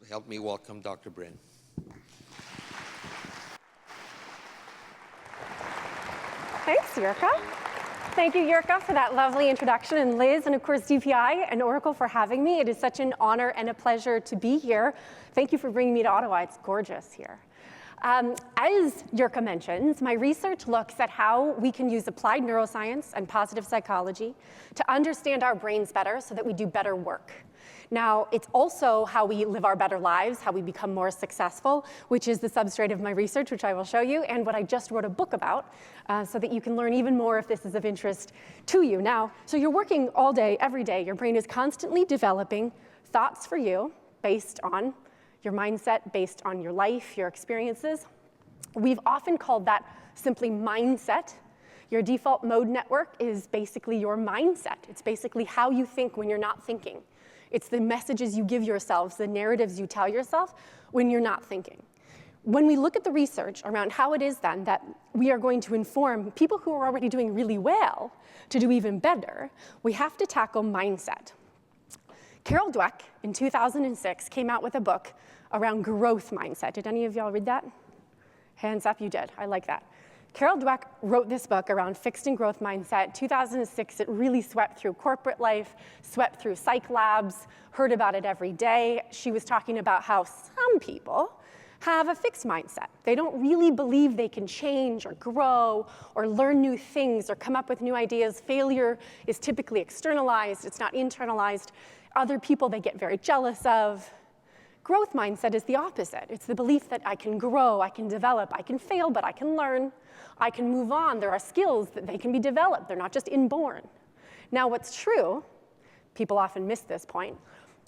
help me welcome Dr. Brynn. Thanks, Jirka. Thank you, Jirka, for that lovely introduction, and Liz, and of course, DPI and Oracle for having me. It is such an honor and a pleasure to be here. Thank you for bringing me to Ottawa. It's gorgeous here. As Jirka mentions, my research looks at how we can use applied neuroscience and positive psychology to understand our brains better so that we do better work. Now, it's also how we live our better lives, how we become more successful, which is the substrate of my research, which I will show you, and what I just wrote a book about, so that you can learn even more if this is of interest to you. Now, so you're working all day, every day. Your brain is constantly developing thoughts for you based on your mindset, based on your life, your experiences. We've often called that simply mindset. Your default mode network is basically your mindset. It's basically how you think when you're not thinking. It's the messages you give yourselves, the narratives you tell yourself when you're not thinking. When we look at the research around how it is then that we are going to inform people who are already doing really well to do even better, we have to tackle mindset. Carol Dweck in 2006 came out with a book around growth mindset. Did any of y'all read that? Hands up, you did. I like that. Carol Dweck wrote this book around fixed and growth mindset. 2006, it really swept through corporate life, swept through psych labs, heard about it every day. She was talking about how some people have a fixed mindset. They don't really believe they can change or grow or learn new things or come up with new ideas. Failure is typically externalized. It's not internalized. Other people they get very jealous of. Growth mindset is the opposite. It's the belief that I can grow, I can develop, I can fail, but I can learn. I can move on. There are skills that they can be developed. They're not just inborn. Now, what's true, people often miss this point,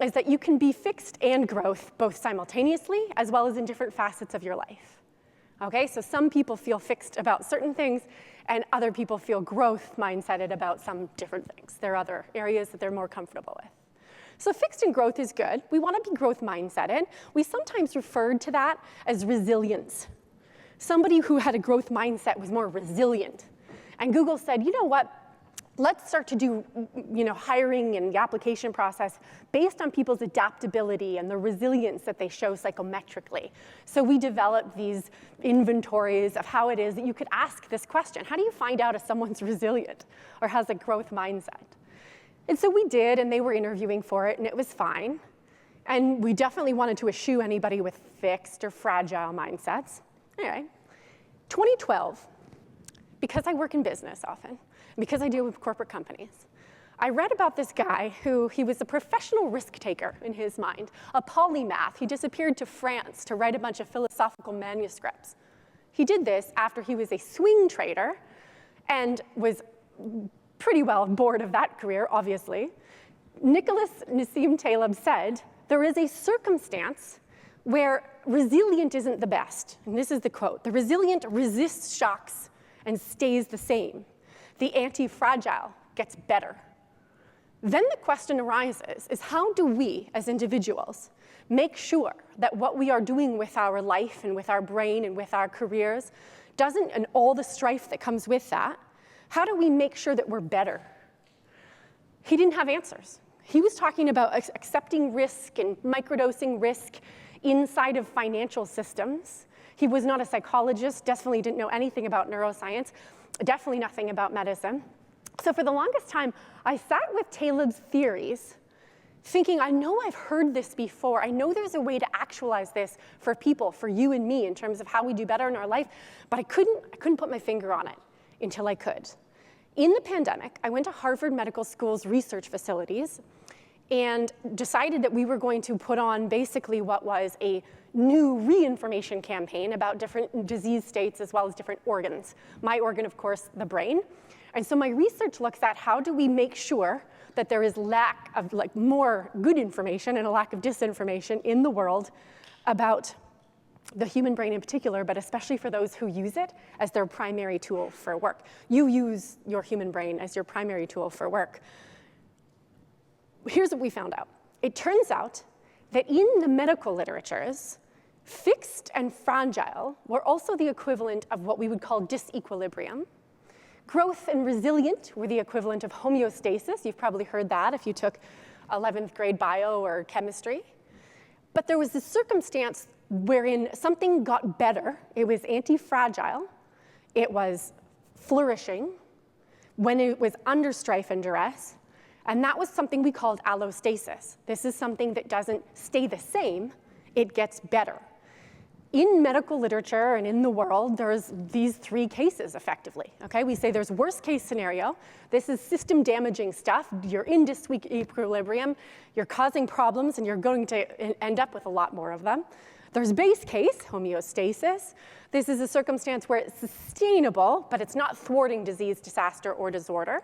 is that you can be fixed and growth both simultaneously as well as in different facets of your life. Okay, so some people feel fixed about certain things and other people feel growth mindseted about some different things. There are other areas that they're more comfortable with. So fixed and growth is good. We want to be growth mindseted. We sometimes referred to that as resilience. Somebody who had a growth mindset was more resilient. And Google said, you know what? Let's start to do hiring and the application process based on people's adaptability and the resilience that they show psychometrically. So we developed these inventories of how it is that you could ask this question. How do you find out if someone's resilient or has a growth mindset? And so we did, and they were interviewing for it, and it was fine. And we definitely wanted to eschew anybody with fixed or fragile mindsets. Anyway, 2012, because I work in business often, because I deal with corporate companies, I read about this guy he was a professional risk taker in his mind, a polymath. He disappeared to France to write a bunch of philosophical manuscripts. He did this after he was a swing trader and was pretty well bored of that career, obviously. Nicholas Nassim Taleb said, there is a circumstance where resilient isn't the best. And this is the quote: the resilient resists shocks and stays the same. The anti-fragile gets better. Then the question arises is how do we as individuals make sure that what we are doing with our life and with our brain and with our careers and all the strife that comes with that, how do we make sure that we're better? He didn't have answers. He was talking about accepting risk and microdosing risk inside of financial systems. He was not a psychologist, definitely didn't know anything about neuroscience, definitely nothing about medicine. So for the longest time, I sat with Taleb's theories, thinking, I know I've heard this before. I know there's a way to actualize this for people, for you and me, in terms of how we do better in our life, but I couldn't put my finger on it until I could. In the pandemic, I went to Harvard Medical School's research facilities and decided that we were going to put on basically what was a new reinformation campaign about different disease states as well as different organs. My organ, of course, the brain. And so my research looks at how do we make sure that there is lack of more good information and a lack of disinformation in the world about the human brain in particular, but especially for those who use it as their primary tool for work. You use your human brain as your primary tool for work. Here's what we found out. It turns out that in the medical literatures, fixed and fragile were also the equivalent of what we would call disequilibrium. Growth and resilient were the equivalent of homeostasis. You've probably heard that if you took 11th grade bio or chemistry. But there was this circumstance wherein something got better. It was anti-fragile. It was flourishing when it was under strife and duress. And that was something we called allostasis. This is something that doesn't stay the same. It gets better. In medical literature and in the world, there's these three cases, effectively. Okay? We say there's worst case scenario. This is system damaging stuff. You're in disequilibrium. You're causing problems, and you're going to end up with a lot more of them. There's base case, homeostasis. This is a circumstance where it's sustainable, but it's not thwarting disease, disaster, or disorder.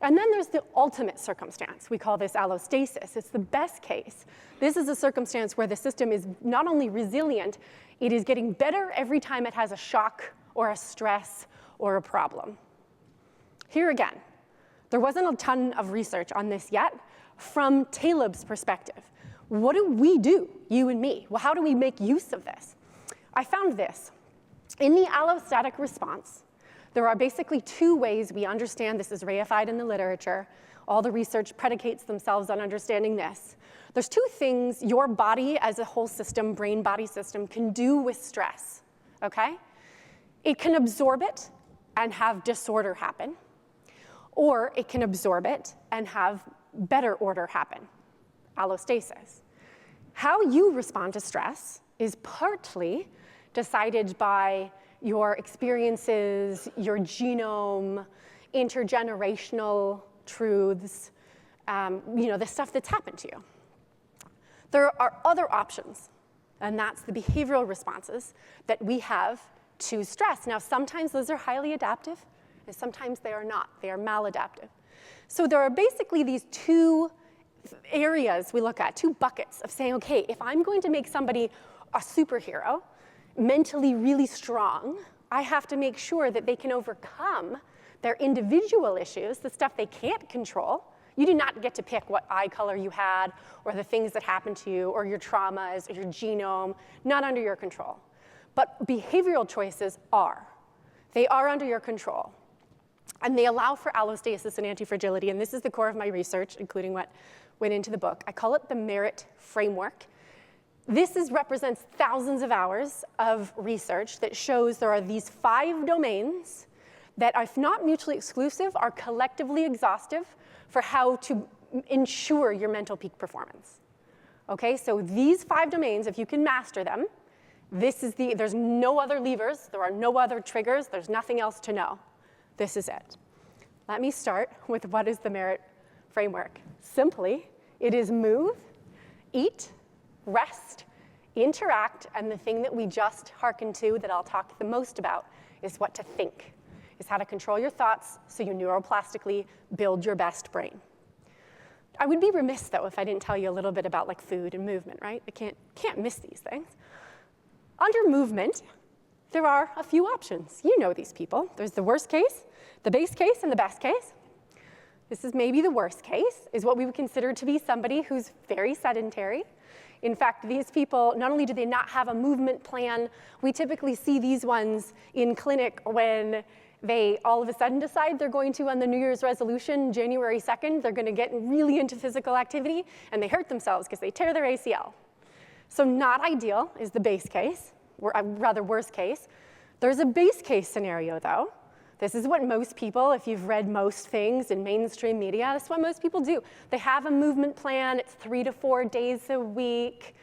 And then there's the ultimate circumstance. We call this allostasis. It's the best case. This is a circumstance where the system is not only resilient, it is getting better every time it has a shock or a stress or a problem. Here again, there wasn't a ton of research on this yet. From Taleb's perspective, what do we do, you and me? Well, how do we make use of this? I found this. In the allostatic response, there are basically two ways we understand this is reified in the literature. All the research predicates themselves on understanding this. There's two things your body as a whole system, brain-body system, can do with stress, okay? It can absorb it and have disorder happen, or it can absorb it and have better order happen, allostasis. How you respond to stress is partly decided by your experiences, your genome, intergenerational truths, the stuff that's happened to you. There are other options, and that's the behavioral responses that we have to stress. Now, sometimes those are highly adaptive, and sometimes they are not. They are maladaptive. So there are basically these two areas we look at, two buckets of saying, okay, if I'm going to make somebody a superhero, mentally really strong, I have to make sure that they can overcome their individual issues, the stuff they can't control. You do not get to pick what eye color you had, or the things that happened to you, or your traumas, or your genome, not under your control. But behavioral choices are. They are under your control. And they allow for allostasis and antifragility, and this is the core of my research, including what went into the book. I call it the merit framework. This represents thousands of hours of research that shows there are these 5 domains that, if not mutually exclusive, are collectively exhaustive for how to ensure your mental peak performance. Okay, so these 5 domains, if you can master them, there's no other levers, there are no other triggers, there's nothing else to know. This is it. Let me start with what is the merit framework. Simply, it is move, eat, rest, interact, and the thing that we just hearkened to that I'll talk the most about is what to think, is how to control your thoughts so you neuroplastically build your best brain. I would be remiss, though, if I didn't tell you a little bit about like food and movement, right? I can't miss these things. Under movement, there are a few options. You know these people. There's the worst case, the base case, and the best case. This is maybe the worst case, is what we would consider to be somebody who's very sedentary. In fact, these people, not only do they not have a movement plan, we typically see these ones in clinic when they all of a sudden decide they're going to, on the New Year's resolution, January 2nd, they're going to get really into physical activity, and they hurt themselves because they tear their ACL. So not ideal is the base case, or rather worst case. There's a base case scenario, though. This is what most people, if you've read most things in mainstream media, that's what most people do. They have a movement plan. It's 3 to 4 days a week.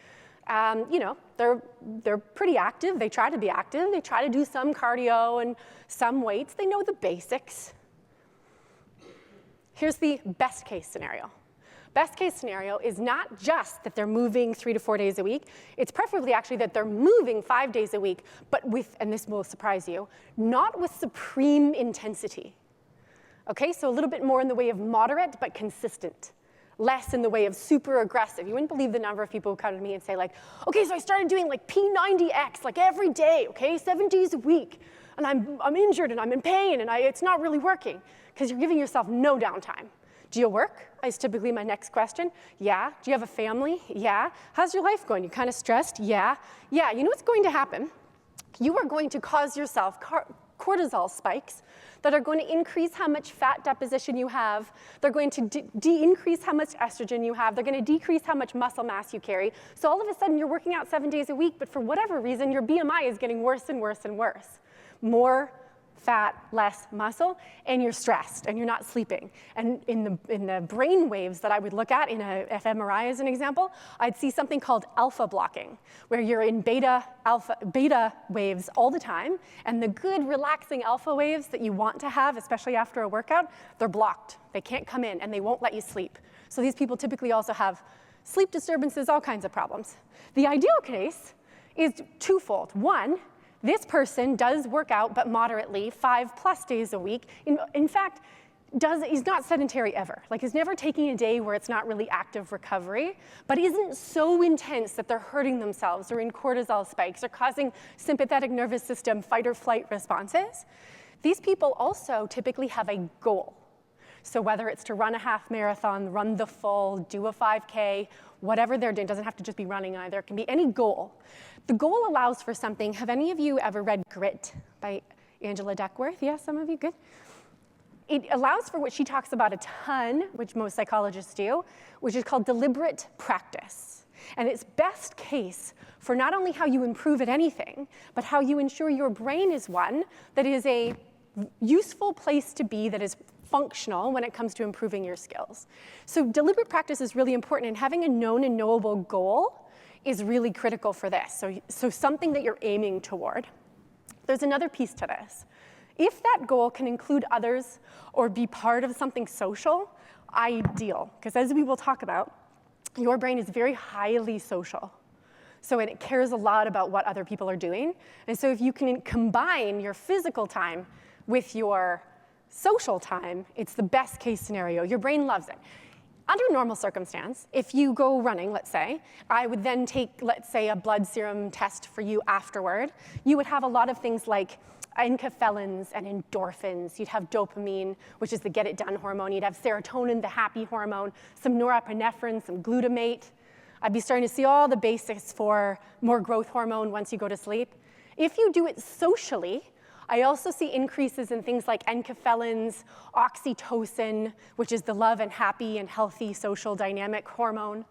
They're pretty active. They try to be active. They try to do some cardio and some weights. They know the basics. Here's the best case scenario. Best case scenario is not just that they're moving 3 to 4 days a week. It's preferably actually that they're moving 5 days a week, but with, and this will surprise you, not with supreme intensity. Okay, so a little bit more in the way of moderate but consistent. Less in the way of super aggressive. You wouldn't believe the number of people who come to me and say like, okay, so I started doing like P90X like every day, okay, 7 days a week, and I'm injured and I'm in pain and it's not really working, because you're giving yourself no downtime. Do you work? Is typically my next question. Yeah. Do you have a family? Yeah. How's your life going? You kind of stressed? Yeah. Yeah. You know what's going to happen? You are going to cause yourself cortisol spikes that are going to increase how much fat deposition you have. They're going to increase how much estrogen you have. They're going to decrease how much muscle mass you carry. So all of a sudden, you're working out 7 days a week, but for whatever reason, your BMI is getting worse and worse and worse. More fat, less muscle, and you're stressed, and you're not sleeping. And in the brain waves that I would look at in a fMRI as an example, I'd see something called alpha blocking, where you're in beta waves all the time, and the good relaxing alpha waves that you want to have, especially after a workout, they're blocked. They can't come in, and they won't let you sleep. So these people typically also have sleep disturbances, all kinds of problems. The ideal case is twofold. One, this person does work out, but moderately, 5+ days a week. In fact, is not sedentary ever. Like, is never taking a day where it's not really active recovery, but isn't so intense that they're hurting themselves or in cortisol spikes or causing sympathetic nervous system fight or flight responses. These people also typically have a goal. So whether it's to run a half marathon, run the full, do a 5K, whatever they're doing, doesn't have to just be running either, it can be any goal. The goal allows for something. Have any of you ever read Grit by Angela Duckworth? Yes, some of you, good. It allows for what she talks about a ton, which most psychologists do, which is called deliberate practice. And it's best case for not only how you improve at anything, but how you ensure your brain is one that is a useful place to be, that is functional when it comes to improving your skills. So deliberate practice is really important, and having a known and knowable goal is really critical for this. So something that you're aiming toward. There's another piece to this. If that goal can include others or be part of something social, ideal. Because as we will talk about, your brain is very highly social. So it cares a lot about what other people are doing. And so if you can combine your physical time with your social time, it's the best case scenario. Your brain loves it. Under normal circumstance, if you go running, let's say, I would then take, let's say, a blood serum test for you afterward. You would have a lot of things like enkephalins and endorphins. You'd have dopamine, which is the get it done hormone. You'd have serotonin, the happy hormone, some norepinephrine, some glutamate. I'd be starting to see all the basics for more growth hormone once you go to sleep. If you do it socially, I also see increases in things like enkephalins, oxytocin, which is the love and happy and healthy social dynamic hormone.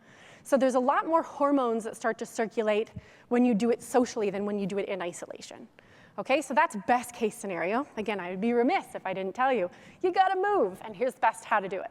So there's a lot more hormones that start to circulate when you do it socially than when you do it in isolation. Okay, so that's best case scenario. Again, I would be remiss if I didn't tell you, you gotta move, and here's best how to do it.